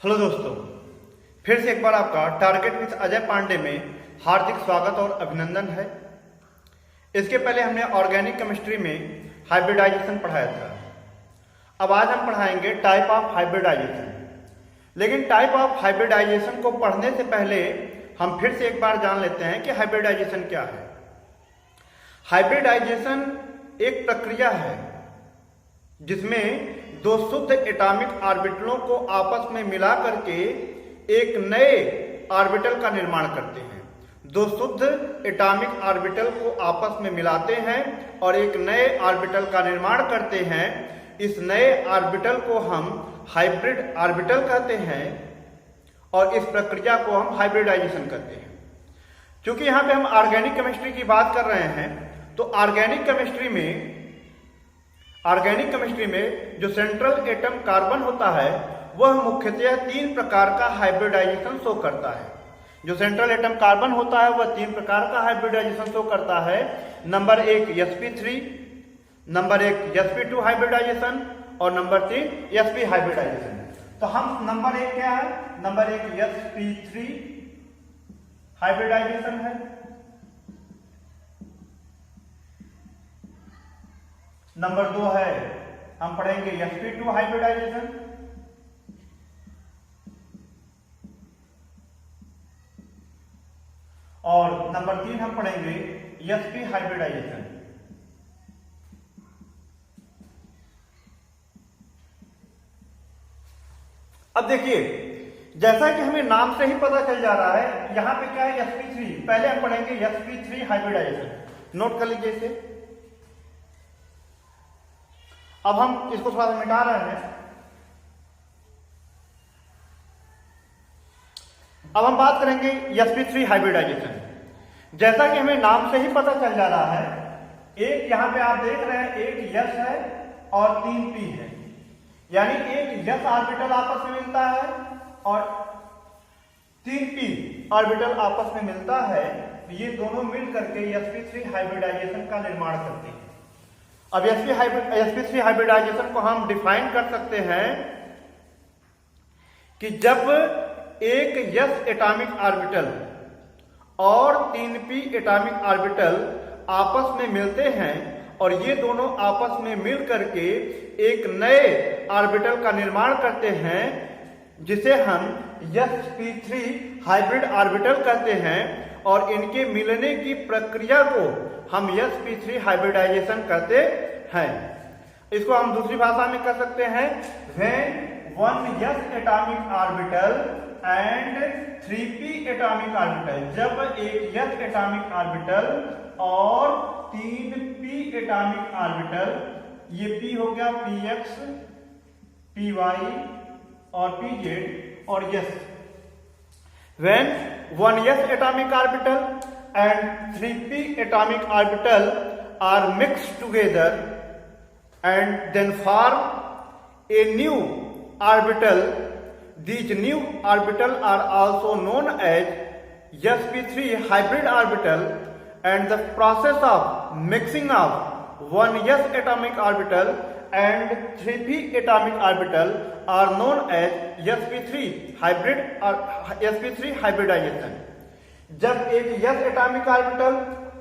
Hello दोस्तों, फिर से एक बार आपका टारगेट विद अजय पांडे में हार्दिक स्वागत और अभिनंदन है। इसके पहले हमने ऑर्गेनिक केमिस्ट्री में हाइब्रिडाइजेशन पढ़ाया था। अब आज हम पढ़ाएंगे टाइप ऑफ हाइब्रिडाइजेशन। लेकिन टाइप ऑफ हाइब्रिडाइजेशन को पढ़ने से पहले हम फिर से एक बार जान लेते हैं कि हाइब्रिडाइजेशन क्या है। हाइब्रिडाइजेशन एक प्रक्रिया है जिसमें दो शुद्ध एटॉमिक ऑर्बिटलों को आपस में मिला करके एक नए ऑर्बिटल का निर्माण करते हैं। दो शुद्ध एटॉमिक ऑर्बिटल को आपस में मिलाते हैं और एक नए ऑर्बिटल का निर्माण करते हैं। इस नए ऑर्बिटल को हम हाइब्रिड ऑर्बिटल कहते हैं और इस प्रक्रिया को हम हाइब्रिडाइजेशन कहते हैं। क्योंकि यहाँ पे हम ऑर्गेनिक केमिस्ट्री की बात कर रहे हैं, तो ऑर्गेनिक केमिस्ट्री में जो सेंट्रल एटम कार्बन होता है वह मुख्यतः तीन प्रकार का हाइब्रिडाइजेशन शो करता है। जो सेंट्रल एटम कार्बन होता है वह तीन प्रकार का हाइब्रिडाइजेशन शो करता है। नंबर एक sp3, नंबर एक sp2 हाइब्रिडाइजेशन और नंबर 3 sp हाइब्रिडाइजेशन। तो हम नंबर एक क्या है? नंबर एक sp3 हाइब्रिडाइजेशन है। नंबर 2 है, हम पढ़ेंगे sp2 हाइब्रिडाइजेशन। और नंबर 3 हम पढ़ेंगे sp हाइब्रिडाइजेशन। अब देखिए, जैसा कि हमें नाम से ही पता चल जा रहा है, यहां पे क्या है sp3। पहले हम पढ़ेंगे sp3 हाइब्रिडाइजेशन। नोट कर लीजिए इसे। अब हम इसको थोड़ा सा मिटा रहे हैं। अब हम बात करेंगे sp3 हाइब्रिडाइजेशन। जैसा कि हमें नाम से ही पता चल जा रहा है, एक यहां पे आप देख रहे हैं, एक s है और 3 p है। यानी एक s ऑर्बिटल आपस में मिलता है और 3 p ऑर्बिटल आपस में मिलता है। ये दोनों मिल करके sp3 हाइब्रिडाइजेशन का निर्माण करते हैं। अब sp3 हाइब्रिडाइजेशन को हम डिफाइन कर सकते हैं कि जब एक s एटॉमिक ऑर्बिटल और 3p एटॉमिक ऑर्बिटल आपस में मिलते हैं और ये दोनों आपस में मिल करके एक नए ऑर्बिटल का निर्माण करते हैं, जिसे हम sp3 हाइब्रिड ऑर्बिटल कहते हैं। और इनके मिलने की प्रक्रिया को हम sp3 हाइब्रिडाइजेशन कहते हैं। इसको हम दूसरी भाषा में कह सकते हैं, when one s atomic orbital and 3p atomic orbital. जब एक s एटॉमिक ऑर्बिटल और 3p एटॉमिक ऑर्बिटल, ये p हो गया px, py और pz और s। When one s atomic orbital and 3p atomic orbital are mixed together and then form a new orbital, these new orbitals are also known as sp3 hybrid orbital, and the process of mixing of one s atomic orbital and 3p atomic orbital are known as sp3 hybrid or sp3 hybridization। जब एक s atomic orbital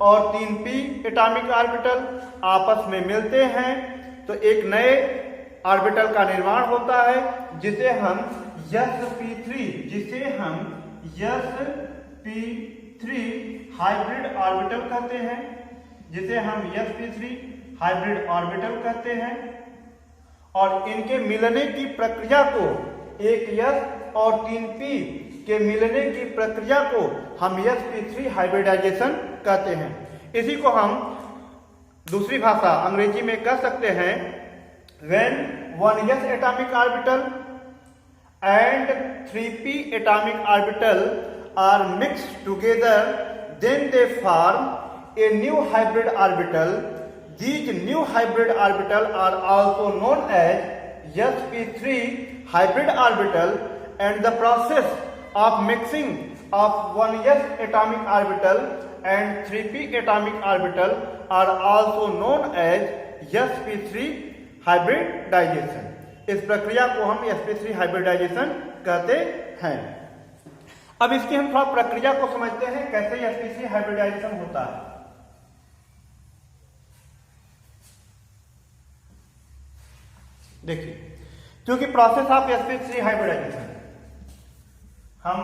और 3p atomic orbital आपस में मिलते हैं तो एक नए ऑर्बिटल का निर्माण होता है, जिसे हम sp3 हाइब्रिड ऑर्बिटल कहते हैं। हाइब्रिड ऑर्बिटल कहते हैं। और इनके मिलने की प्रक्रिया को, एक s और 3p के मिलने की प्रक्रिया को हम sp3 हाइब्रिडाइजेशन कहते हैं। इसी को हम दूसरी भाषा अंग्रेजी में कह सकते हैं, when one s atomic orbital and 3p atomic orbital are mixed together, then they form a new hybrid orbital. These new hybrid orbital are also known as sp3 hybrid orbital, and the process of mixing of one s atomic orbital and 3p atomic orbital are also known as sp3 hybridization। इस प्रक्रिया को हम sp3 hybridisation कहते हैं। अब इसकी हम थोड़ा प्रक्रिया को समझते हैं, कैसे sp3 हाइब्रिडाइजेशन होता है। देखिए, क्योंकि प्रोसेस ऑफ sp3 हाइब्रिडाइजेशन, हम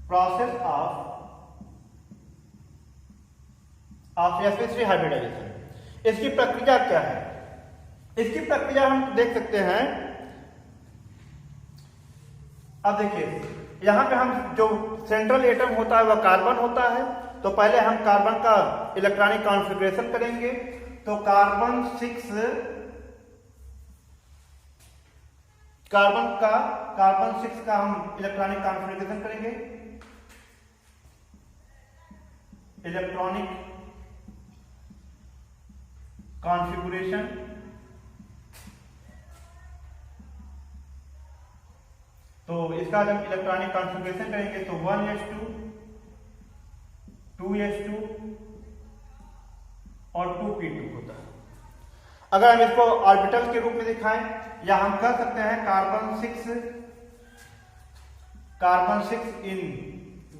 प्रोसेस ऑफ sp3 हाइब्रिडाइजेशन, इसकी प्रक्रिया क्या है? इसकी प्रक्रिया हम देख सकते हैं। अब देखिए, यहां पे हम जो सेंट्रल एटम होता है वह कार्बन होता है, तो पहले हम कार्बन का इलेक्ट्रॉनिक कॉन्फ़िगरेशन करेंगे। तो कार्बन 6 का हम इलेक्ट्रॉनिक कॉन्फ़िगरेशन करेंगे, इलेक्ट्रॉनिक कॉन्फ़िगरेशन। तो इसका जब इलेक्ट्रॉनिक कॉन्फ़िगरेशन करेंगे तो 1s2, 2s2 और 2p2 होता है। अगर हम इसको ऑर्बिटल के रूप में दिखाएं, या हम कह सकते हैं कार्बन 6 इन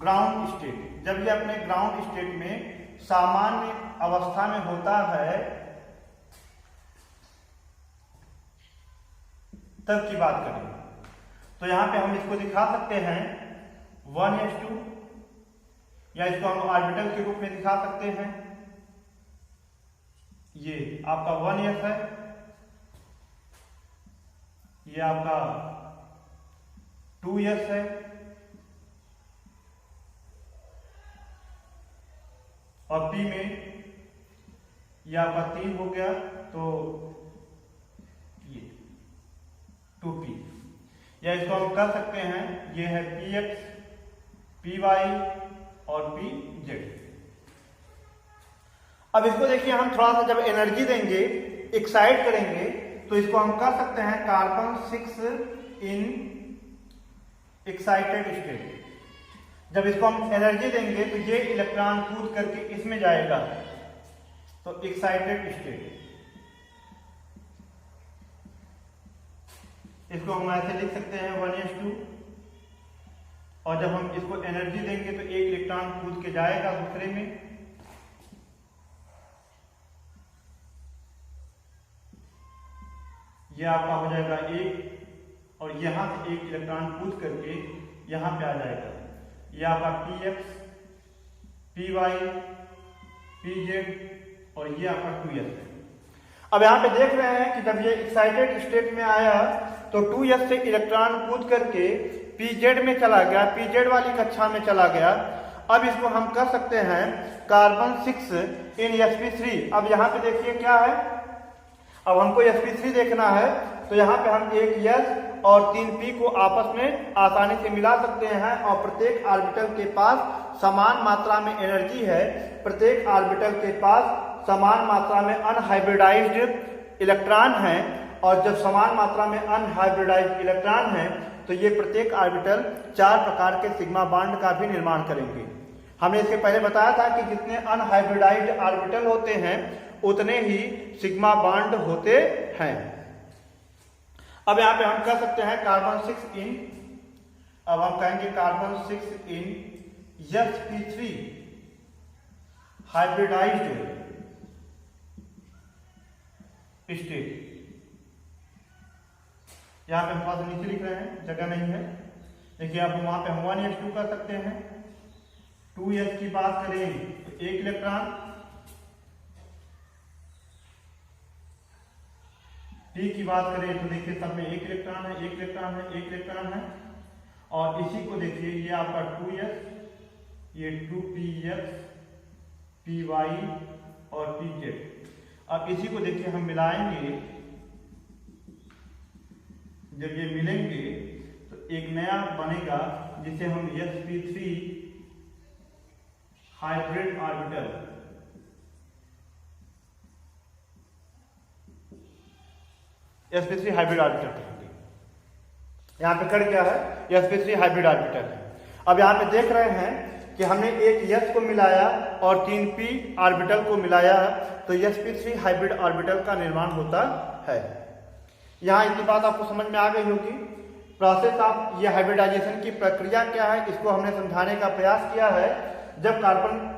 ग्राउंड स्टेट, जब ये अपने ग्राउंड स्टेट में सामान्य अवस्था में होता है तब की बात करें, तो यहां पे हम इसको दिखा सकते हैं 1s2, या इसको हम ऑर्बिटल के रूप में दिखा सकते हैं। ये आपका 1s है, ये आपका 2s है, और p में ये आपका 3 हो गया, तो ये 2p, या इसको हम कह सकते हैं ये है px, py और pz। अब इसको देखिए, हम थोड़ा सा जब एनर्जी देंगे, एक्साइट करेंगे, तो इसको हम कह सकते हैं कार्बन 6 इन एक्साइटेड स्टेट। जब इसको हम एनर्जी देंगे तो ये इलेक्ट्रॉन कूद करके इसमें जाएगा, तो एक्साइटेड स्टेट। इसको हम ऐसे लिख सकते हैं 1s2, और जब हम इसको एनर्जी देंगे तो एक इलेक्ट्रॉन कूद के जाएगा दूसरे में, यह आपका हो जाएगा 1, और यहां से एक इलेक्ट्रॉन कूद करके यहां पे आ जाएगा, यह आपका px, py, pz और ये आपका 2s है। अब यहां पे देख रहे हैं कि जब ये एक्साइटेड स्टेट में आया तो 2s से इलेक्ट्रॉन कूद करके pz में चला गया, pz वाली कक्षा में चला गया। अब इसको हम कह सकते हैं कार्बन 6 इन sp3। अब यहां पे देखिए क्या है, अब हमको sp3 देखना है, तो यहाँ पे हम एक s और 3p को आपस में आसानी से मिला सकते हैं, और प्रत्येक ऑर्बिटल के पास समान मात्रा में एनर्जी है। प्रत्येक ऑर्बिटल के पास समान मात्रा में अनहाइब्रिडाइज्ड इलेक्ट्रॉन हैं, और जब समान मात्रा में अनहाइब्रिडाइज्ड इलेक्ट्रॉन हैं तो ये प्रत्येक ऑर्बिटल 4 प्रकार के सिग्मा बॉन्ड का भी निर्माण करेंगे। हमने इसके पहले बताया था कि जितने अनहाइब्रिडाइज्ड ऑर्बिटल होते हैं उतने ही सिग्मा बॉन्ड होते हैं। अब यहां पे हम कह सकते हैं कार्बन 6 इन, अब हम कहेंगे कार्बन 6 इन sp3 हाइब्रिडाइज्ड स्टेट। यहां पे हम थोड़ा सा नीचे लिख रहे हैं, जगह नहीं है। देखिए, आप वहां पे हम 1s2 कर सकते हैं। 2s की बात करें तो एक इलेक्ट्रॉन, p की बात करें तो देखिए सब में एक इलेक्ट्रॉन है, एक इलेक्ट्रॉन है, एक इलेक्ट्रॉन है। और इसी को देखिए, ये आपका 2s, ये 2px, py और pz। अब इसी को देखिए हम मिलाएंगे, जब ये मिलेंगे तो एक नया बनेगा जिसे हम sp3 hybrid orbital, sp3 hybrid orbital कहेंगे। यहां पे कर क्या है, sp3 हाइब्रिड ऑर्बिटल है। अब यहां पे देख रहे हैं कि हमने एक s को मिलाया और 3p ऑर्बिटल को मिलाया, तो sp3 हाइब्रिड ऑर्बिटल का निर्माण होता है। यहाँ इतनी बात आपको समझ में आ गई होगी। प्रोसेस ऑफ ये हाइब्रिडाइजेशन की प्रक्रिया क्या है, इसको हमने समझाने का प्रयास किया है। जब कार्बन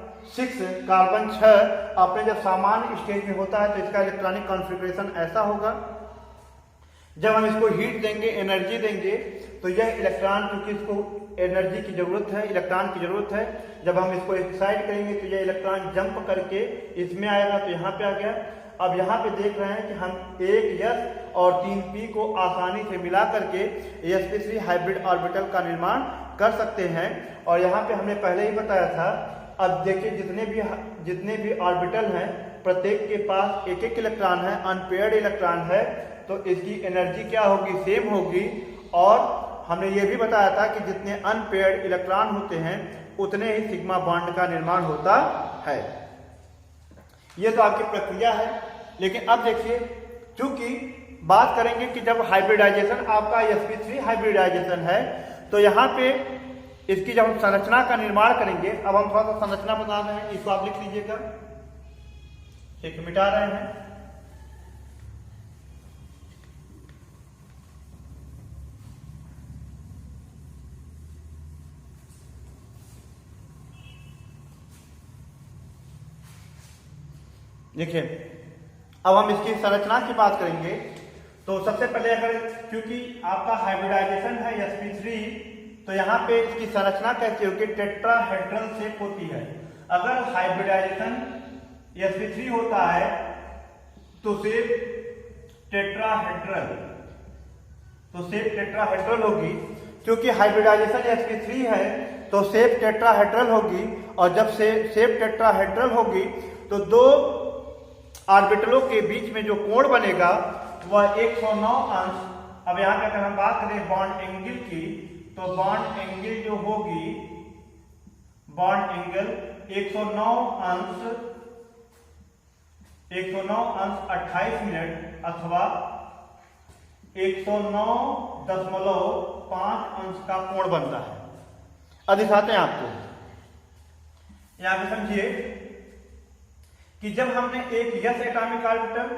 6 अपने जब सामान्य स्टेज में होता है तो इसका इलेक्ट्रॉनिक कॉन्फ़िगरेशन ऐसा होगा। जब हम इसको हीट देंगे, एनर्जी देंगे, तो यह इलेक्ट्रॉन, क्योंकि इसको एनर्जी की जरूरत है, इलेक्ट्रॉन की जरूरत है, जब हम इसको एक्साइट करेंगे तो यह इलेक्ट्रॉन जंप करके इसमें आएगा, तो यहाँ पे आ गया। अब यहाँ पे देख रहे हैं कि हम एक S और 3p को आसानी से मिला करके sp3 हाइब्रिड ऑर्बिटल का निर्माण कर सकते हैं। और यहाँ पे हमने पहले ही बताया था। अब देखिए जितने भी ऑर्बिटल हैं, प्रत्येक के पास एक एक इलेक्ट्रॉन है, अनपेयर्ड इलेक्ट्रॉन है, तो इसकी एनर्जी क्या होगी, सेम होगी। और हमने ये भी बताया था कि जितने अनपेयर्ड इलेक्ट्रॉन होते हैं उतने ही सिग्मा बॉन्ड का निर्माण होता है। ये तो आपकी प्रक्रिया है। लेकिन अब देखिए, चूंकि बात करेंगे कि जब हाइब्रिडाइजेशन आपका sp3 हाइब्रिडाइजेशन है, तो यहाँ पे इसकी जब हम संरचना का निर्माण करेंगे, अब हम थोड़ा सा संरचना बता रहे हैं, इसको आप लिख लीजिएगा, एक मिटा रहे हैं। देखिए, अब हम इसकी संरचना की बात करेंगे। तो सबसे पहले अगर, क्योंकि आपका हाइब्रिडाइजेशन है sp3, तो यहाँ पे इसकी संरचना कैसी होगी, टेट्राहेड्रल शेप होती है। अगर हाइब्रिडाइजेशन sp3 होता है तो शेप टेट्राहेड्रल होगी। क्योंकि हाइब्रिडाइजेशन sp3 है तो शेप टेट्राहेड्रल होगी, और जब शेप टेट्राहेड्रल होगी तो दो ऑर्बिटलों के बीच में जो कोण बनेगा वह 109 अंश। अब यहाँ पे अगर हम बात करें बॉन्ड एंगल की, तो बॉन्ड एंगल जो होगी, बॉन्ड एंगल 109 अंश 28 मिनट अथवा 109.5 अंश का कोण बनता है। अब दिखाते हैं आपको, यहां पे समझिए कि जब हमने एक s एटॉमिक ऑर्बिटल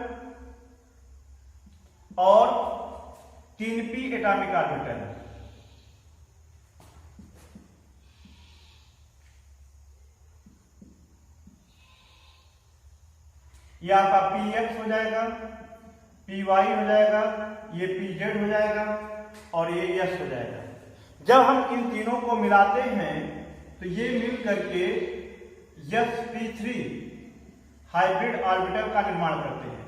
और 3p एटॉमिक ऑर्बिटल, यह आपका px हो जाएगा, py हो जाएगा, ये pz हो जाएगा और ये s हो जाएगा। जब हम इन तीनों को मिलाते हैं तो ये मिल करके sp3 हाइब्रिड ऑर्बिटल का निर्माण करते हैं।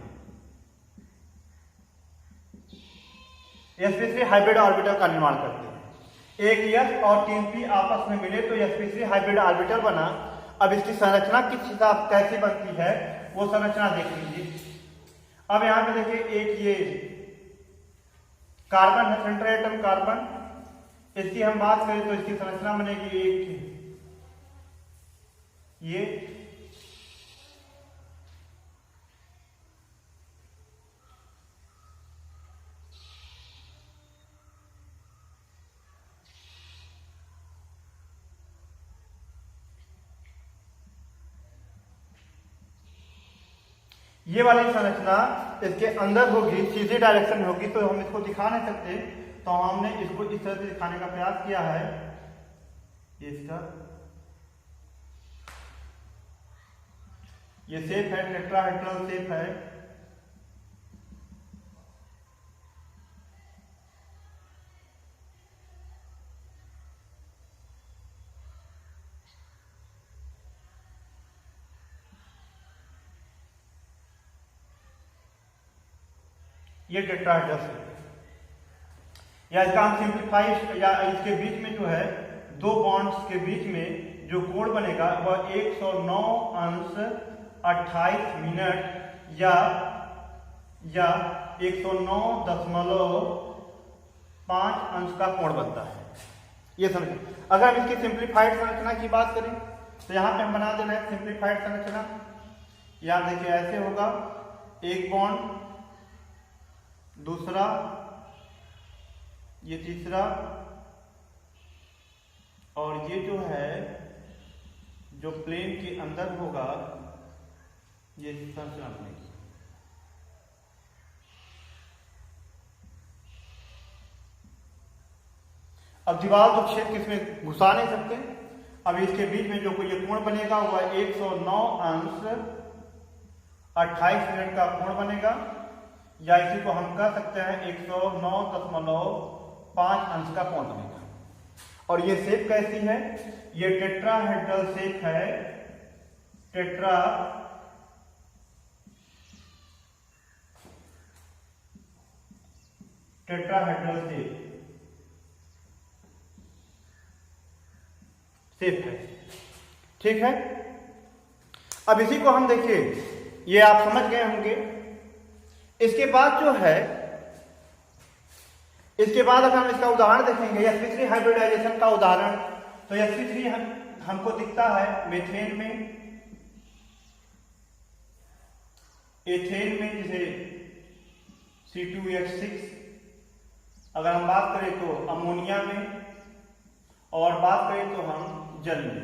sp3 हाइब्रिड ऑर्बिटल का निर्माण करते हैं। एक s और 3p आपस में मिले तो sp3 हाइब्रिड ऑर्बिटल बना। अब इसकी संरचना किस हिसाब कैसे बनती है वो संरचना देख लीजिए। अब यहां पे देखिए, एक ये कार्बन है, सेंट्रल एटम कार्बन, इसकी हम बात करें तो इसकी संरचना बनेगी एक ये, ये वाली संरचना इसके अंदर होगी, सीधी डायरेक्शन में होगी, तो हम इसको दिखा नहीं सकते, तो हमने इसको इस तरह से दिखाने का प्रयास किया है। इसका ये शेप है, टेट्राहेड्रल शेप है। ये टेट्राहेड्रल शेप, या इसका हम सिंप्लीफाई, या इसके बीच में जो है दो बॉन्ड्स के बीच में जो कोण बनेगा वह 109 अंश 28 मिनट या 109.5 अंश का कोण बनता है। ये समझ। अगर हम इसकी सिंप्लीफाइड संरचना की बात करें तो यहाँ पे हम बना देना है सिंप्लीफाइड संरचना। यहाँ देखिए ऐसे होगा, एक बॉन्ड, दूसरा, ये तीसरा, और ये जो है जो प्लेन के अंदर होगा ये संरचना बनेगी। अब दीवार तो छेद के इसमें घुसा नहीं सकते। अब इसके बीच में जो कोई ये कोण बनेगा वह 109 अंश 28 मिनट का कोण बनेगा, या इसी को हम कह सकते हैं 109.5 अंश का कोण बनेगा। और ये शेप कैसी है? ये टेट्राहेड्रल शेप है, टेट्राहेड्रल शेप है। ठीक है, अब इसी को हम देखिए, ये आप समझ गए होंगे। इसके बाद जो है, इसके बाद अगर हम इसका उदाहरण देखेंगे sp3 हाइब्रिडाइजेशन का उदाहरण, तो sp3 हमको दिखता है मेथेन में, एथेन में जैसे C2H6, अगर हम बात करें तो अमोनिया में, और बात करें तो हम जल में।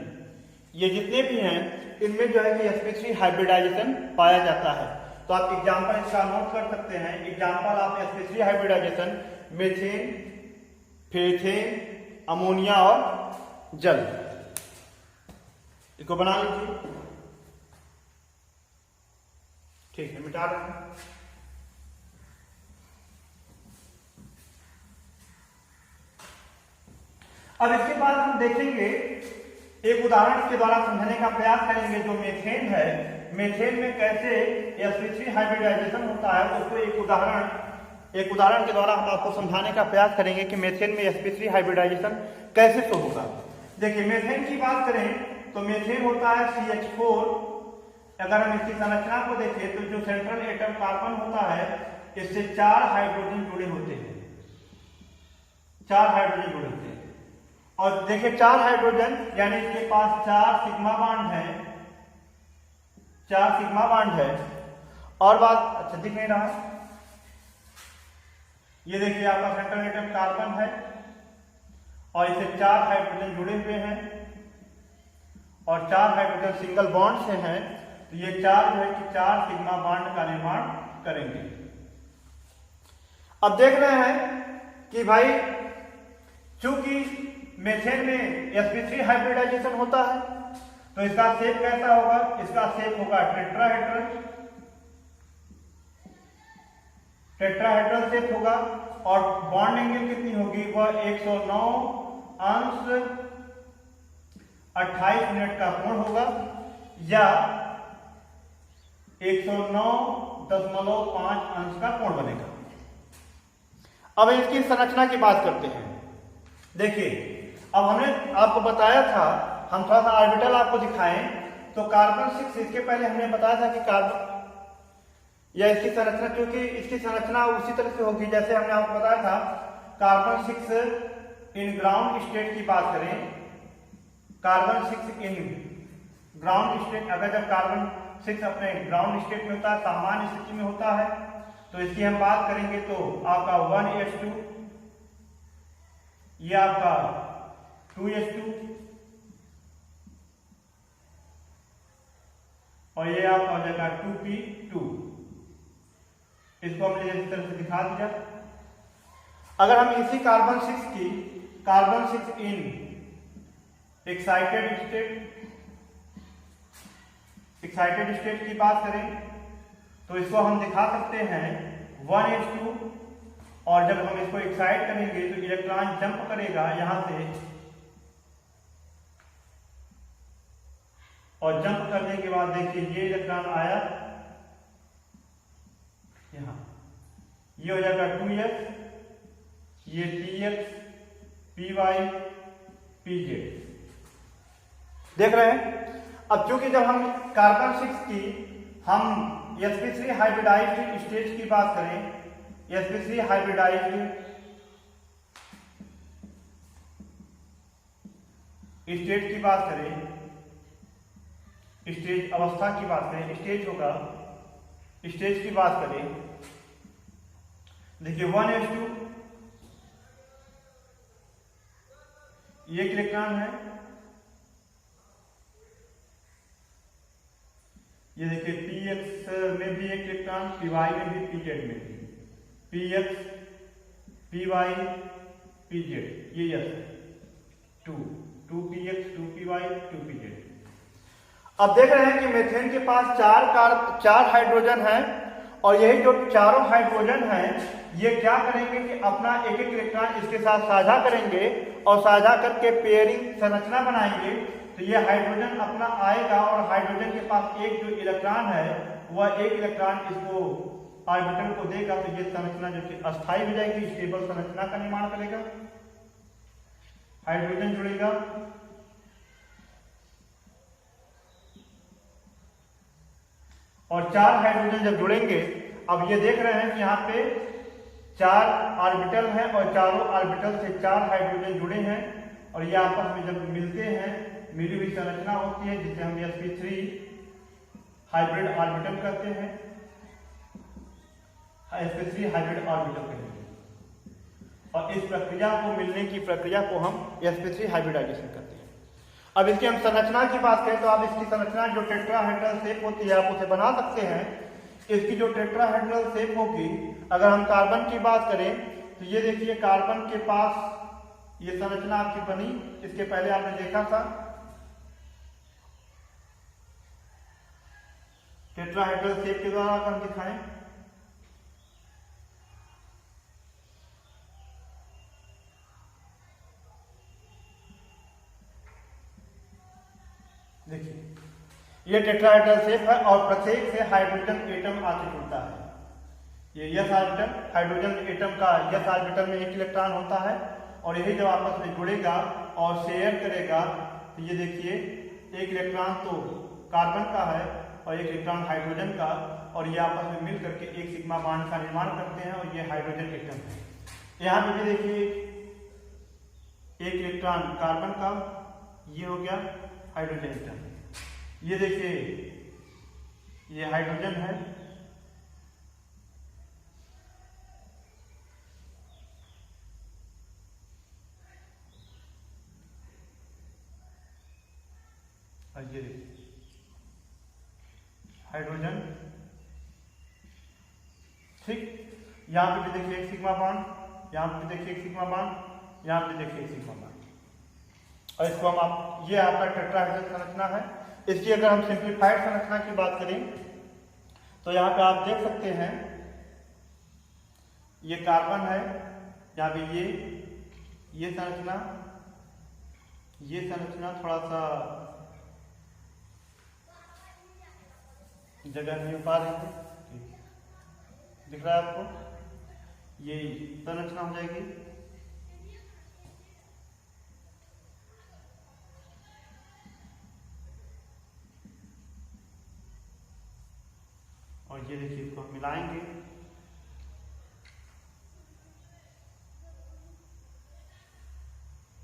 ये जितने भी हैं इनमें जो है कि sp3 हाइब्रिडाइजेशन पाया जाता है। तो आप एग्जांपल इसका नोट कर सकते हैं। एग्जांपल आप sp3 हाइब्रिडाइजेशन मेथेन, फेथेन, अमोनिया और जल, इसको बना लीजिए। ठीक है, मिटा दें। अब इसके बाद हम देखेंगे, एक उदाहरण के द्वारा समझने का प्रयास करेंगे। जो मेथेन है, मेथेन में कैसे sp3 हाइब्रिडाइजेशन होता है, उसको एक उदाहरण के द्वारा हम आपको समझाने का प्रयास करेंगे कि मेथेन में sp3 हाइब्रिडाइजेशन कैसे तो होगा। देखिए, मेथेन की बात करें तो मेथेन होता है CH4। अगर हम इसकी संरचना को देखें तो जो सेंट्रल एटम कार्बन होता है, इससे 4 हाइड्रोजन जुड़े होते हैं, 4 हाइड्रोजन जुड़े होते हैं। और देखिए 4 हाइड्रोजन यानी इसके पास 4 सिग्मा बॉन्ड है, 4 सिग्मा बॉन्ड है। और बात, अच्छा दिख नहीं रहा, ये देखिए आपका सेंट्रल एटम कार्बन है और इसे 4 हाइड्रोजन जुड़े हुए हैं और 4 हाइड्रोजन सिंगल बॉन्ड से हैं। तो ये 4 जो है कि 4 सिग्मा बॉन्ड का निर्माण करेंगे। अब देख रहे हैं कि भाई चूंकि मेथेन में sp3 हाइब्रिडाइजेशन होता है, तो इसका शेप कैसा होगा? इसका शेप होगा टेट्राहेड्रल शेप होगा। और बॉन्ड एंगल कितनी होगी? वह 109 अंश 28 मिनट का कोण होगा, या 109.5 अंश का कोण बनेगा। अब इसकी संरचना की बात करते हैं। देखिए, अब हमने आपको बताया था, हम थोड़ा सा ऑर्बिटल आपको दिखाएं तो कार्बन 6, इसके पहले हमने बताया था कि कार्बन या इसकी संरचना, क्योंकि इसकी संरचना उसी तरह से होगी जैसे हमने आपको बताया था। कार्बन 6 इन ग्राउंड स्टेट की बात करें, कार्बन 6 इन ग्राउंड स्टेट, अगर जब कार्बन 6 अपने ग्राउंड स्टेट में होता है, सामान्य स्थिति में होता है, तो इसकी हम बात करेंगे तो आपका 1s2, ये आपका 2s2 और ये आपका हो जाएगा 2p2। इसको हमने इस तरह से दिखा दिया। अगर हम इसी कार्बन 6 इन एक्साइटेड स्टेट की बात करें तो इसको हम दिखा सकते हैं 1s2, और जब हम इसको एक्साइट करेंगे तो इलेक्ट्रॉन जंप करेगा यहां से, और जंप करने के बाद देखिए ये इलेक्ट्रॉन आया यहां, ये हो जाएगा 2s, ये px, py, pz। देख रहे हैं। अब चूंकि जब हम कार्बन 6 की हम sp3 हाइब्रिडाइज्ड स्टेट की बात करें, sp3 हाइब्रिडाइज्ड स्टेट की बात करें, स्टेज अवस्था की बात करें, स्टेज होगा, स्टेज की बात करें, देखिए 1s2, ये इलेक्ट्रॉन है, ये देखिए px में भी एक इलेक्ट्रॉन, py में भी, pz में भी, px, py, pz, ये यस है। 2px 2py 2pz। अब देख रहे हैं कि मीथेन के पास चार हाइड्रोजन हैं और यही जो चारों हाइड्रोजन हैं ये क्या करेंगे कि अपना एक एक इलेक्ट्रॉन इसके साथ साझा करेंगे और साझा करके पेयरिंग संरचना बनाएंगे। तो ये हाइड्रोजन अपना आएगा और हाइड्रोजन के पास एक जो इलेक्ट्रॉन है वह एक इलेक्ट्रॉन इसको ऑर्बिटल को देगा। तो ये संरचना जो कि अस्थायी हो जाएगी, स्टेबल संरचना का निर्माण करेगा। हाइड्रोजन जुड़ेगा और चार हाइड्रोजन जब जुड़ेंगे, अब ये देख रहे हैं कि यहाँ पे 4 ऑर्बिटल हैं और चारों ऑर्बिटल से 4 हाइड्रोजन जुड़े हैं और ये आपस में जब मिलते हैं मिली हुई संरचना होती है जिसे हम sp3 हाइब्रिड ऑर्बिटल कहते हैं, sp3 हाइब्रिड ऑर्बिटल कहते हैं। और इस प्रक्रिया को मिलने की प्रक्रिया को हम sp3 हाइब्रिडाइजेशन कहते हैं। अब इसकी हम संरचना की बात करें तो आप इसकी संरचना जो टेट्राहेड्रल शेप होती है आप उसे बना सकते हैं। इसकी जो टेट्राहेड्रल शेप होगी, अगर हम कार्बन की बात करें तो ये देखिए कार्बन के पास ये संरचना आपकी बनी, इसके पहले आपने देखा था टेट्राहेड्रल शेप के द्वारा अगर हम दिखाएं, देखिए ये टेट्राहेड्रल शेप है और प्रत्येक से हाइड्रोजन एटम आके जुड़ता है। ये यस ऑर्बिटल, हाइड्रोजन एटम का यस ऑर्बिटल में एक इलेक्ट्रॉन होता है और यही जब आपस में जुड़ेगा और शेयर करेगा तो ये देखिए एक इलेक्ट्रॉन तो कार्बन का है और एक इलेक्ट्रॉन हाइड्रोजन का और ये आपस में मिल करके एक सिग्मा बॉन्ड का निर्माण करते हैं और ये हाइड्रोजन एटम है। यहाँ पे भी देखिए एक इलेक्ट्रॉन कार्बन का, ये हो गया हाइड्रोजन एटम। ये देखिए ये हाइड्रोजन है और ये देखिए हाइड्रोजन, ठीक। यहाँ पे भी देखिए एक सिग्मा बॉन्ड, यहाँ पे देखिए एक सिग्मा बॉन्ड, यहाँ पे देखिए एक सिग्मा बॉन्ड और इसको हम आप ये आपका टेट्राहेड्रल संरचना है। इसकी अगर हम सिंप्लीफाइड संरचना की बात करें तो यहाँ पे आप देख सकते हैं ये कार्बन है, यहाँ पे ये संरचना थोड़ा सा जगह नहीं पा रही है, दिख रहा है आपको, ये संरचना हो जाएगी। और ये देखिए इसको हम मिलाएंगे,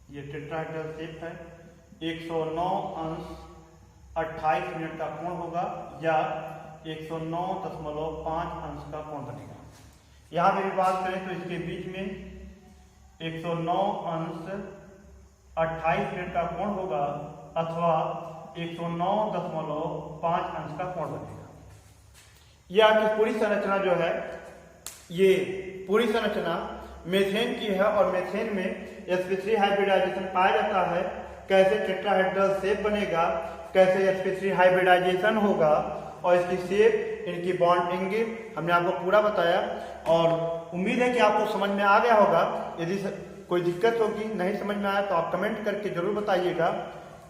ये टेट्राहेड्रल शेप है। 109 अंश 28 मिनट का कोण होगा या 109.5 अंश का कोण बनेगा। यहाँ पे भी बात करें तो इसके बीच में 109 अंश 28 मिनट का कोण होगा अथवा 109.5 अंश का कोण बनेगा। ये आपकी पूरी संरचना जो है, ये पूरी संरचना मीथेन की है और मीथेन में sp3 हाइब्रिडाइजेशन पाया जाता है। कैसे टेट्राहेड्रल शेप बनेगा, कैसे sp3 हाइब्रिडाइजेशन होगा और इसकी शेप, इनकी बॉन्डिंग हमने आपको पूरा बताया और उम्मीद है कि आपको समझ में आ गया होगा। यदि कोई दिक्कत होगी, नहीं समझ में आया तो आप कमेंट करके जरूर बताइएगा,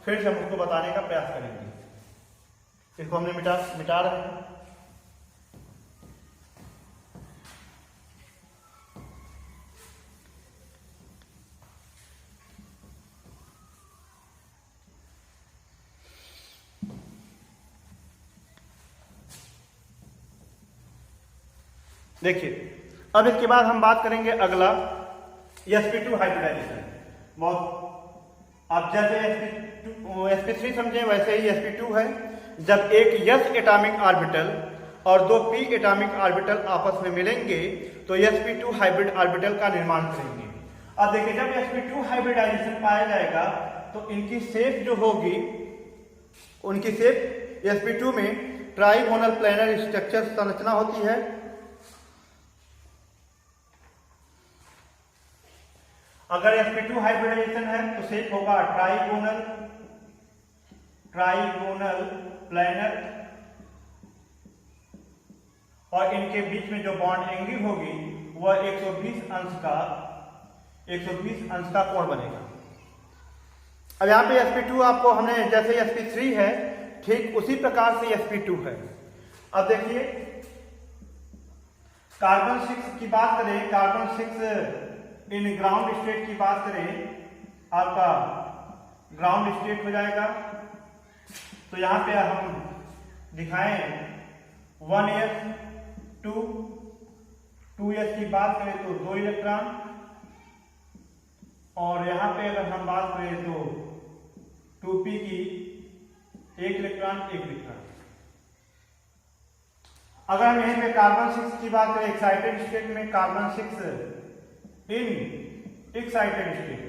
फिर से हम उसको बताने का प्रयास करेंगे। इसको हमने मिटा रहे हैं। देखिए अब इसके बाद हम बात करेंगे अगला sp2 हाइब्रिडाइजेशन। बहुत आप जैसे sp3 समझे वैसे ही sp2 है। जब एक s एटॉमिक ऑर्बिटल और 2 p एटॉमिक ऑर्बिटल आपस में मिलेंगे तो sp2 हाइब्रिड ऑर्बिटल का निर्माण करेंगे। अब देखिए जब sp2 हाइब्रिडाइजेशन पाया जाएगा तो इनकी शेप जो होगी, उनकी शेप sp2 में ट्राइगोनल प्लेनर स्ट्रक्चर संरचना होती है अगर sp2 हाइब्रिडाइजेशन है तो शेप होगा ट्राइगोनल प्लानर, और इनके बीच में जो बॉन्ड एंगल होगी वह 120 अंश का कोण बनेगा। अब यहाँ पे sp2 आपको हमने जैसे sp3 है ठीक उसी प्रकार से sp2 है। अब देखिए कार्बन 6 की बात करें, कार्बन 6 इन ग्राउंड स्टेट की बात करें, आपका ग्राउंड स्टेट हो जाएगा। तो यहां पे हम दिखाएं 1s 2s की बात करें तो 2 इलेक्ट्रॉन, और यहां पे अगर हम बात करें तो 2p की 1 इलेक्ट्रॉन। अगर हम यहीं पे कार्बन 6 की बात करें एक्साइटेड स्टेट में, कार्बन 6 इन एक्साइटेड स्टेट,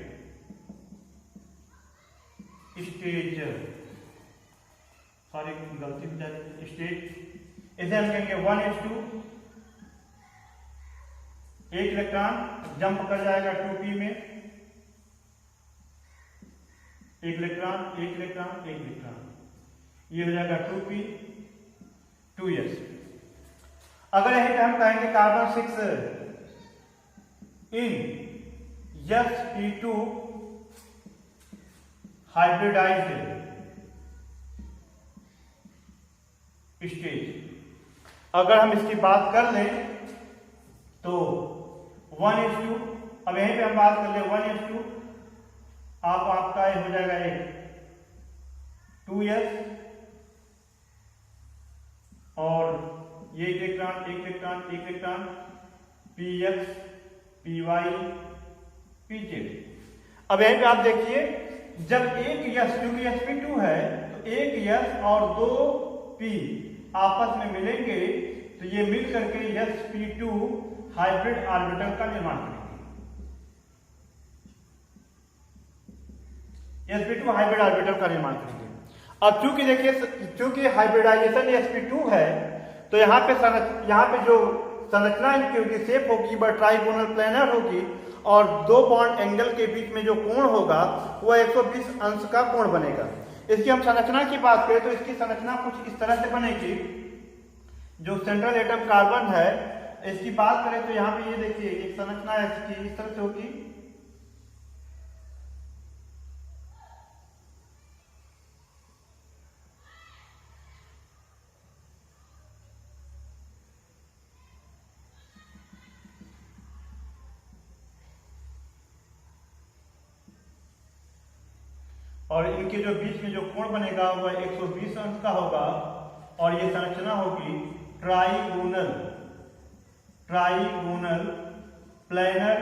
इसे हम कहेंगे 1s2, 1 इलेक्ट्रॉन जंप कर जाएगा 2p में, 1 इलेक्ट्रॉन, ये हो जाएगा 2p 2s। अगर यहीं पे हम कहेंगे कार्बन 6 इन sp2 हाइब्रिडाइज्ड स्टेज, अगर हम इसकी बात कर लें तो 1s2, अब यहीं पे हम बात कर ले 1s2, आपका हो जाएगा 2s, और ये 1 इलेक्ट्रॉन px py pz। अब यहीं पे आप देखिए जब एक s, क्योंकि sp2 है तो एक s और 2 p आपस में मिलेंगे तो ये मिल करके sp2 हाइब्रिड ऑर्बिटल का निर्माण करेंगे। sp2 हाइब्रिड ऑर्बिटल का निर्माण करेंगे। अब चूंकि देखिए, चूंकि हाइब्रिडाइजेशन sp2 है तो यहाँ पे जो संरचना इनकी होगी, शेप होगी, वह ट्राइगोनल प्लानर होगी, और 2 बॉन्ड एंगल के बीच में जो कोण होगा वह 120 अंश का कोण बनेगा। इसकी हम संरचना की बात करें तो इसकी संरचना कुछ इस तरह से बनेगी। जो सेंट्रल एटम कार्बन है इसकी बात करें तो यहाँ पे ये देखिए एक संरचना इसकी इस तरह से होगी, और इनके जो बीच में जो कोण बनेगा वह 120 अंश का होगा, और ये संरचना होगी ट्राइगोनल प्लानर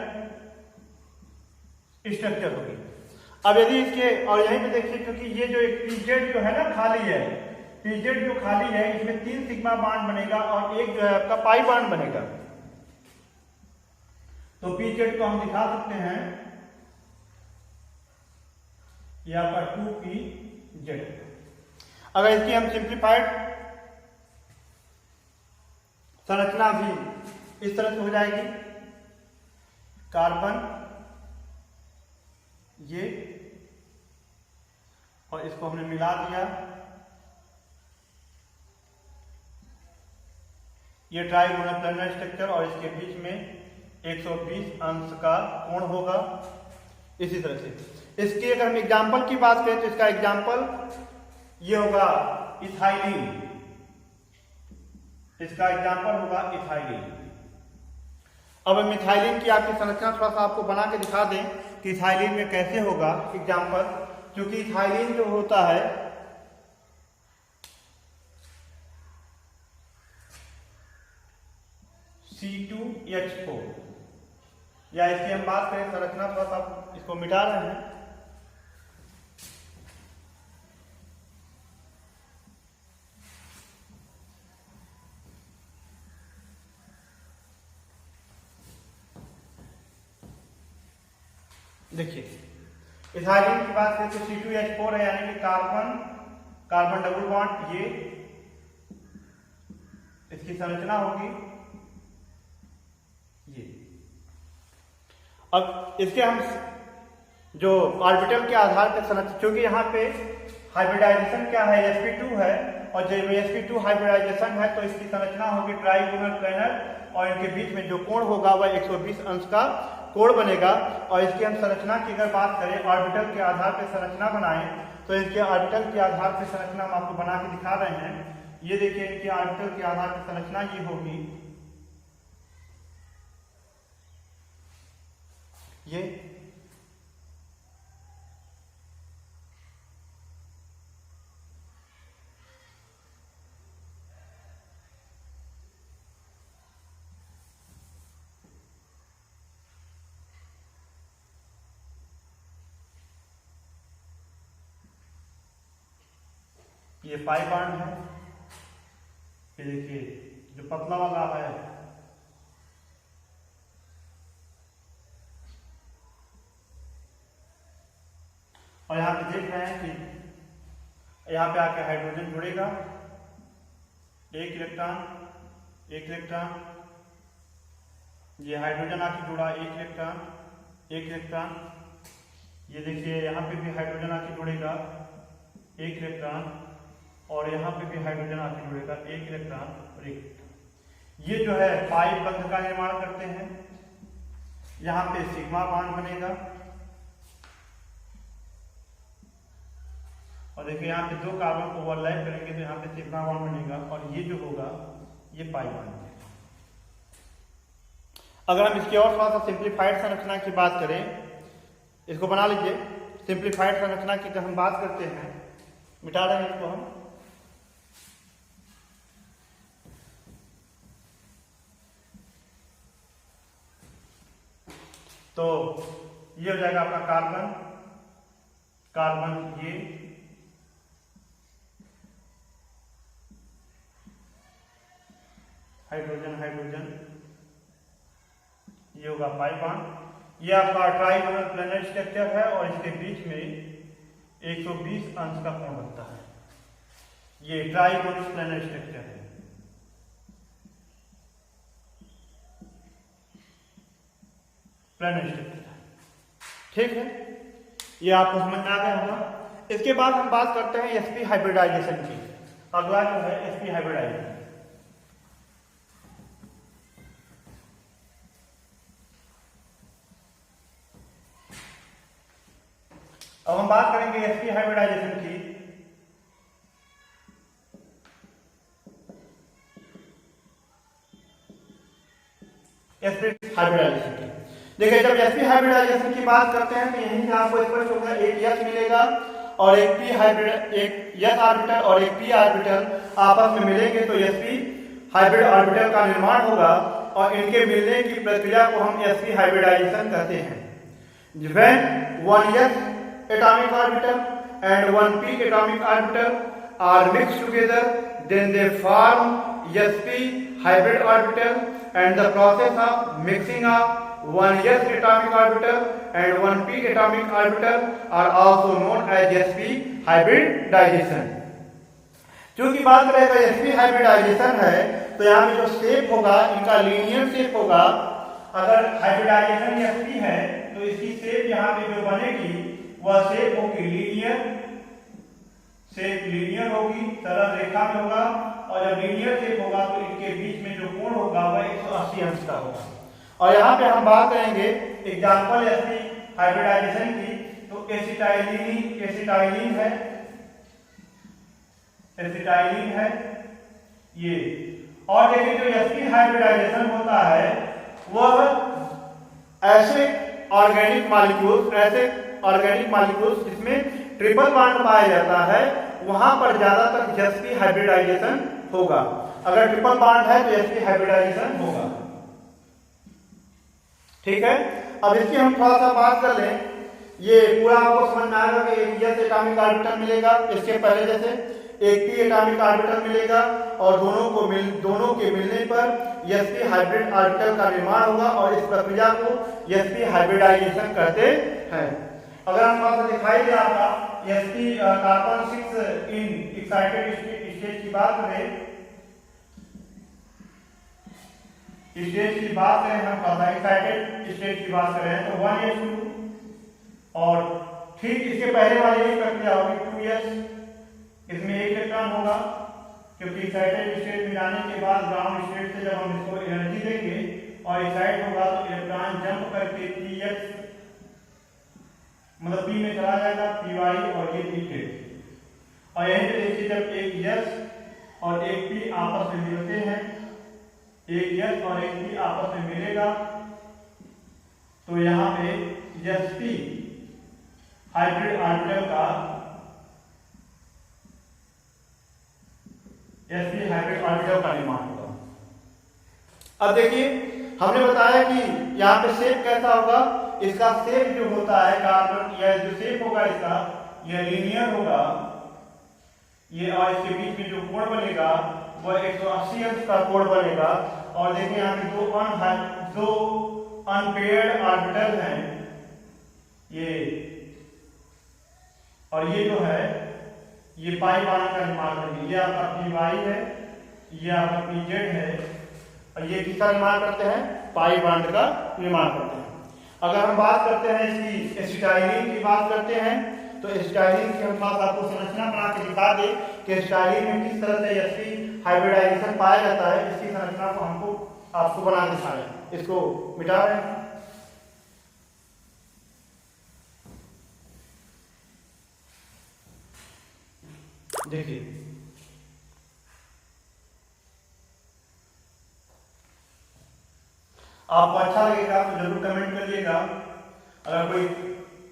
स्ट्रक्चर होगी। अब यदि इसके, और यहीं पे देखिए क्योंकि ये जो एक pz जो है ना खाली है, pz जो खाली है इसमें 3 सिग्मा बांड बनेगा और एक का पाई बांड बनेगा। तो pz को हम दिखा सकते हैं ये आपका 2pz। अगर इसकी हम सिंप्लीफाइड संरचना भी इस तरह से हो जाएगी, कार्बन ये, और इसको हमने मिला दिया, ये ट्राइगोनल प्लानर स्ट्रक्चर, और इसके बीच में 120 अंश का कोण होगा। इसी तरह से इसकी अगर हम एग्जाम्पल की बात करें तो इसका एग्जाम्पल ये होगा इथाइलिन, इसका एग्जाम्पल होगा इथाइलिन। अब हम इथाइलिन की आपकी संरचना थोड़ा सा आपको बना के दिखा दें कि इथाइलिन में कैसे होगा एग्जाम्पल, क्योंकि इथाइलिन जो होता है C2H4, या इसकी हम बात करें संरचना थोड़ा सा इसको मिटा रहे हैं, देखिए इथाइलिन की बात करें तो C2H4 है, यानी कि कार्बन डबल बॉन्ड, ये इसकी संरचना होगी ये। अब इसके हम जो ऑर्बिटल के आधार पर संरचना, क्योंकि यहाँ पे हाइब्रिडाइजेशन क्या है, sp2 है, और जब sp2 हाइब्रिडाइजेशन है तो इसकी संरचना होगी ट्राइगोनल प्लेनर, और इनके बीच में जो कोण होगा वह 120 अंश का कोण बनेगा। और इसकी हम संरचना की अगर बात करें, ऑर्बिटल के आधार पर संरचना बनाएं, तो इसके ऑर्बिटल के आधार पर संरचना हम आपको बना के दिखा रहे हैं। ये देखिए, इनके ऑर्बिटल के आधार पर संरचना ये होगी, ये पाई बॉन्ड है। ये देखिए जो पतला वाला है और यहाँ पे देख रहे हैं कि यहाँ पे आके हाइड्रोजन जुड़ेगा, एक इलेक्ट्रॉन, ये हाइड्रोजन आके जुड़ा, एक इलेक्ट्रॉन, ये देखिए यहाँ पे भी हाइड्रोजन आके जुड़ेगा, एक इलेक्ट्रॉन, और यहाँ पे भी हाइड्रोजन आके जुड़ेगा, एक इलेक्ट्रॉन और एक इलेक्ट्रॉन। ये जो है पाई बंध का निर्माण करते हैं। यहाँ पे सिग्मा बॉन्ड बनेगा, और देखिए यहाँ पे दो कार्बन को ओवरलैप करेंगे तो यहाँ पे सिग्मा बॉन्ड बनेगा, और ये जो होगा ये पाई बॉन्ड बनेगा। अगर हम इसकी और थोड़ा सा सिंप्लीफाइड संरचना की बात करें, इसको बना लीजिए। सिंप्लीफाइड संरचना की जब हम बात करते हैं, मिटा रहे हैं इसको हम, तो ये हो जाएगा आपका कार्बन, ये हाइड्रोजन, ये होगा पाई बॉन्ड। ये आपका ट्राइगोनल प्लेनर स्ट्रक्चर है, और इसके बीच में 120 अंश का कोण बनता है। ये ट्राइगोनल प्लेनर स्ट्रक्चर है। ठीक है, ये आपको समझ में आ गया होगा। इसके बाद हम बात करते हैं sp हाइब्रिडाइजेशन की। अगला जो है sp हाइब्रिडाइजेशन। अब हम बात करेंगे sp हाइब्रिडाइजेशन की। sp हाइब्रिडाइजेशन की देखिए, जब sp हाइब्रिडाइजेशन की बात करते हैं तो यहीं से आपको स्पष्ट होगा, एक s मिलेगा और एक p हाइब्रिड, एक s ऑर्बिटल और एक p ऑर्बिटल आपस में मिलेंगे तो sp हाइब्रिड ऑर्बिटल का निर्माण होगा, और इनके मिलने की प्रक्रिया को हम sp हाइब्रिडाइजेशन कहते हैं। When one s atomic orbital and one p atomic orbital are mixed together, then they form sp hybrid orbital, and the process of mixing of one s atomic orbital and one p atomic orbital are also known as sp hybridization। चूंकि बात करेगा sp hybridisation है, तो यहाँ पे जो shape होगा इनका लीनियर शेप होगा। अगर हाइब्रिडाइजेशन sp है तो इसकी शेप यहाँ पे जो बनेगी वह शेप होगी लीनियर, शेप लीनियर होगी, सरल रेखा में होगा, और जब लीनियर शेप होगा तो इनके बीच में जो कोण होगा वह 180 अंश का होगा। और यहाँ पे हम बात करेंगे एग्जाम्पल sp हाइब्रिडाइजेशन की, तो एसिटाइलिन है ये। और देखिए जो sp हाइब्रिडाइजेशन होता है वह ऐसे ऑर्गेनिक मॉलिक्यूल्स जिसमें ट्रिपल बॉन्ड पाया जाता है, वहां पर ज्यादातर sp हाइब्रिडाइजेशन होगा। अगर ट्रिपल बॉन्ड है तो sp हाइब्रिडाइजेशन होगा। ठीक है, अब इसकी हम थोड़ा सा बात कर लें। ये पूरा आपको समझ में आएगा कि एक s एटॉमिक ऑर्बिटल मिलेगा, इसके पहले जैसे एक p एटॉमिक ऑर्बिटल मिलेगा, और दोनों के मिलने पर sp हाइब्रिड ऑर्बिटल का निर्माण होगा, और इस प्रक्रिया को sp हाइब्रिडाइजेशन कहते हैं। अगर हम आपको दिखाई दे आपका sp carbon 6 in excited state की बात करें, स्टेज की बात करें, हम एक्साइटेड स्टेज की बात करें तो 1s2, और ठीक इसके पहले वाले ही प्रक्रिया होगी 2s, इसमें एक इलेक्ट्रॉन होगा, क्योंकि एक्साइटेड स्टेट में जाने के बाद ग्राउंड स्टेट से जब हम इसको एनर्जी देंगे और एक्साइट होगा तो इलेक्ट्रॉन जंप करके px मतलब p में चला जाएगा, py और ये pk, और यहीं पे देखिए जब एक s और एक p आपस में मिलते हैं, एक s और एक p आपस में मिलेगा तो यहाँ पे sp हाइब्रिड ऑर्बिटल का sp हाइब्रिड ऑर्बिटल का निर्माण होगा। अब देखिए हमने बताया कि यहाँ पे शेप कैसा होगा, इसका शेप जो होता है कार्बन या जो शेप होगा इसका यह लीनियर होगा, ये और इसके बीच में जो कोण बनेगा वह 180 अंश का कोण बनेगा। और देखिए यहाँ पे दो अनपेयर्ड ऑर्बिटल हैं, ये और ये जो है ये पाई बांध का निर्माण करेंगे, ये आपका py है, ये आपका pz है, और ये किसका निर्माण करते हैं, पाई बांड का निर्माण करते हैं। अगर हम बात करते हैं इसकी एसिटाइलिन की बात करते हैं तो एसिटाइलिन की हम पास आपको संरचना बना के दिखा दे कि एसिटाइलिन में किस तरह से sp हाइब्रिडाइजेशन पाया जाता है, इसकी संरचना को हमको आपको बना के दिखाएं। इसको मिटा रहे हैं, देखिए आपको अच्छा लगेगा तो जरूर कमेंट करिएगा, अगर कोई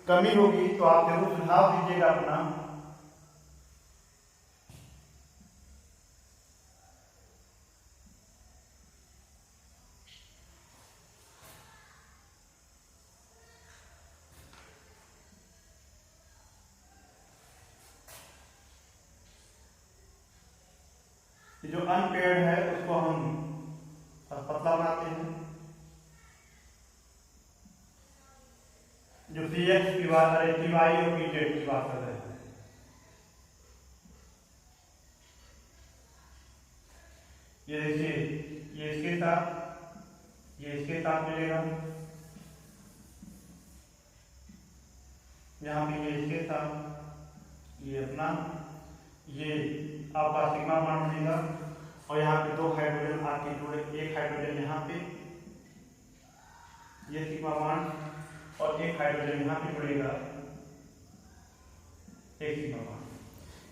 कमी होगी तो आप जरूर सुझाव दीजिएगा अपना। जो अनपेयर्ड है उसको हम पतला बनाते हैं, जो px की बात करें, py और pz की बात कर रहे हैं। ये देखिए ये इसके साथ मिलेगा, यहाँ पे ये इसके साथ, ये अपना ये आपका सिग्मा बॉन्ड बनेगा, और यहाँ पे दो हाइड्रोजन आके जुड़े, एक हाइड्रोजन यहाँ पे ये सिग्मा बॉन्ड और एक हाइड्रोजन यहाँ पे जुड़ेगा, एक सिग्मा बॉन्ड।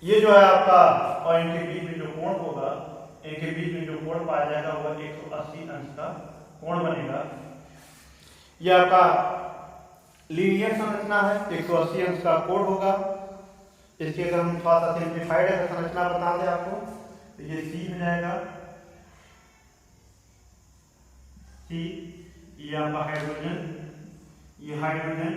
ये जो है आपका, और इनके बीच में जो कोण होगा, इनके बीच में जो कोण पाया जाएगा वह 180 अंश का कोण बनेगा। यह आपका लीनियर संरचना है, 180 अंश का कोण होगा। इसके अगर हम थोड़ा सा सिंप्लीफाइड संरचना बता दें आपको तो ये C हो जाएगा, C, ये आपका हाइड्रोजन, ये हाइड्रोजन,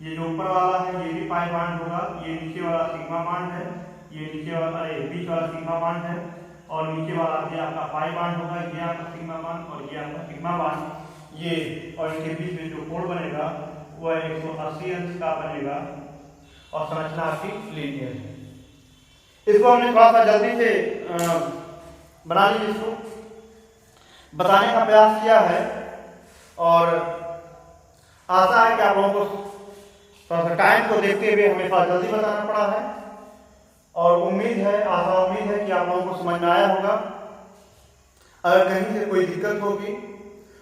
ये जो ऊपर वाला है ये भी पाई बॉन्ड होगा, ये नीचे वाला सिग्मा बॉन्ड है, ये नीचे वाला बीच वाला सिग्मा बॉन्ड है, और नीचे वाला ये आपका पाई बॉन्ड होगा, ये आपका सिग्मा बॉन्ड और ये आपका सिग्मा बॉन्ड, ये और इनके बीच में जो कोण बनेगा वह 180 अंश का बनेगा, और संरचना आपकी लीनियर है। इसको हमने थोड़ा सा जल्दी से बना लीजिए, इसको बताने का प्रयास किया है, और आशा है कि आप लोगों को थोड़ा सा टाइम को देखते हुए हमें थोड़ा जल्दी बताना पड़ा है, और उम्मीद है कि आप लोगों को समझ में आया होगा। अगर कहीं से कोई दिक्कत होगी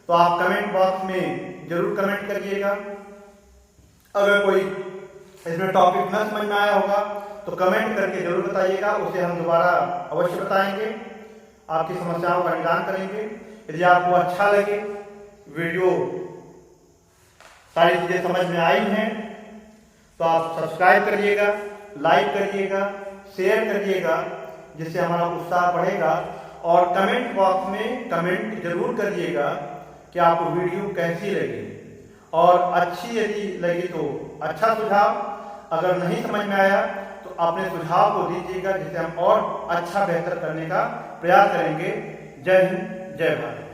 तो आप कमेंट बॉक्स में जरूर कमेंट करिएगा। अगर कोई इसमें टॉपिक न समझ में आया होगा तो कमेंट करके जरूर बताइएगा, उसे हम दोबारा अवश्य बताएंगे, आपकी समस्याओं का निदान करेंगे। यदि आपको अच्छा लगे, वीडियो सारी चीजें समझ में आई हैं तो आप सब्सक्राइब करिएगा, लाइक करिएगा, शेयर करिएगा, जिससे हमारा उत्साह बढ़ेगा, और कमेंट बॉक्स में कमेंट जरूर करिएगा कि आपको वीडियो कैसी लगी, और अच्छी यदि लगी तो अच्छा सुझाव, अगर नहीं समझ में आया तो अपने सुझाव को दीजिएगा, जिससे हम और अच्छा बेहतर करने का प्रयास करेंगे। जय हिंद, जय भारत।